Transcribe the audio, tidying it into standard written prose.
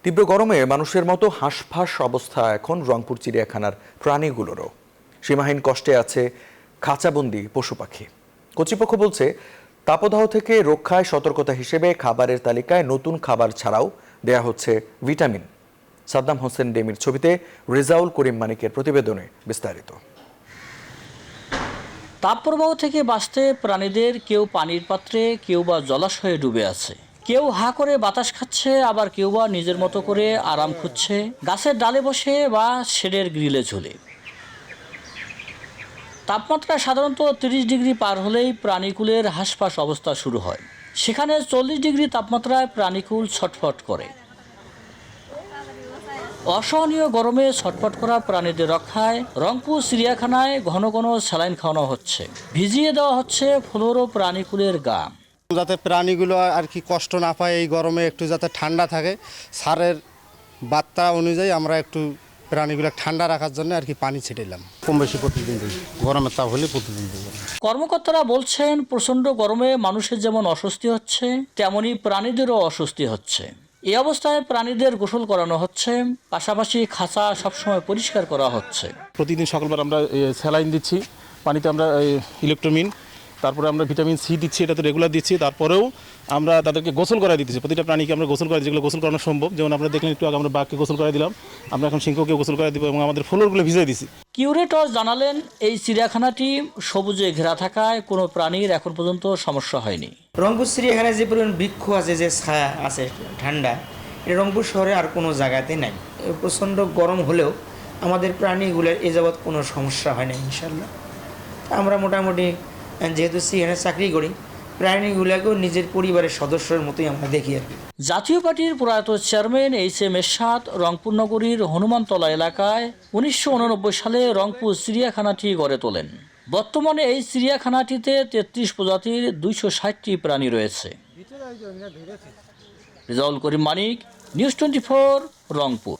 তীব্র গরমে মানুষের মতো হাঁসফাঁস অবস্থা এখন রংপুর চিড়িয়াখানার প্রাণীগুলোরও। সীমাহীন কষ্টে আছে খাঁচাবন্দি পশু পাখি। কর্তৃপক্ষ বলছে, তাপদাহ থেকে রক্ষায় সতর্কতা হিসেবে খাবারের তালিকায় নতুন খাবার ছাড়াও দেয়া হচ্ছে ভিটামিন। সাদ্দাম হোসেন ডেমির ছবিতে রেজাউল করিম মানিকের প্রতিবেদনে বিস্তারিত। তাপপ্রবাহ থেকে বাঁচতে প্রাণীদের কেউ পানির পাত্রে, কেউ বা জলাশয়ে ডুবে আছে, কেউ হা করে বাতাস খাচ্ছে, আবার কেউ বা নিজের মতো করে আরাম খুঁজছে গাছের ডালে বসে বা শেডের গ্রিলে ঝুলে। তাপমাত্রা সাধারণত 30 ডিগ্রি পার হলেই প্রাণীকুলের হাঁসফাঁস অবস্থা শুরু হয়। সেখানে 40 ডিগ্রি তাপমাত্রায় প্রাণীকুল ছটফট করে। অসহনীয় গরমে ছটফট করা প্রাণীদের রক্ষায় রংপুর চিড়িয়াখানায় ঘন ঘন স্যালাইন খাওয়ানো হচ্ছে, ভিজিয়ে দেওয়া হচ্ছে ফ্লোরো প্রাণীকুলের গা। যাতে প্রাণীগুলো আর কি কষ্ট না পায়, এই গরমে একটু যাতে ঠান্ডা থাকে, স্যারের বার্তা অনুযায়ী আমরা একটু প্রাণীগুলো ঠান্ডা রাখার জন্য আর কি পানি ছিটাইলাম। কম বেশি প্রতিদিন দিই, গরমের তাপ হলে প্রতিদিন দিই। কর্মকর্তারা বলছেন, প্রচণ্ড গরমে মানুষের যেমন অস্বস্তি হচ্ছে, তেমনি প্রাণীদেরও অস্বস্তি হচ্ছে। এই অবস্থায় প্রাণীদের গোসল করানো হচ্ছে, পাশাপাশি খাঁচা সবসময় পরিষ্কার করা হচ্ছে। প্রতিদিন সকালবেলা আমরা স্যালাইন দিচ্ছি, পানিতে আমরা ইলেকট্রোমিন, তারপরে আমরা ভিটামিন সি দিচ্ছি, এটা তো রেগুলার দিচ্ছি। তারপরেও আমরা তাদেরকে গোসল করা দিতেছি, প্রতিটা প্রাণীকে আমরা গোসল করা, যেগুলো গোসল করানো সম্ভব। যেমন আপনারা দেখলেন একটু আগে আমরা বাঘকে গোসল করা দিলাম, আমরা এখন সিংহকে গোসল করা দিব এবং আমাদের ফ্লোরগুলো ভিজিয়ে দিছি। কিউরেটর জানালেন, এই চিড়িয়াখানাটি সবুজে ঘেরা থাকায় কোনো প্রাণীর এখন পর্যন্ত সমস্যা হয়নি। রংপুর চিড়িয়াখানায় যে পরিমাণ বৃক্ষ আছে, যে ছায়া আছে ঠান্ডা, এটা রংপুর শহরে আর কোনো জায়গাতে নাই। প্রচণ্ড গরম হলেও আমাদের প্রাণীগুলোর এ যাবৎ কোনো সমস্যা হয় না ইনশাল্লাহ। আমরা মোটামুটি যেহেতু চিড়িয়াখানায় চাকরি করি, প্রাণীগুলোকেও নিজের পরিবারের সদস্যের মতোই আমরা দেখি আর কি। জাতীয় পার্টির প্রয়াত চেয়ারম্যান এইচ.এম. এরশাদ রংপুর নগরীর হনুমানতলা এলাকায় 1989 সালে রংপুর চিড়িয়াখানাটি গড়ে তোলেন। বর্তমানে এই চিড়িয়াখানাটিতে 33 প্রজাতির 260টি প্রাণী রয়েছে। রেজাউল করিম মানিক, নিউজ 24, রংপুর।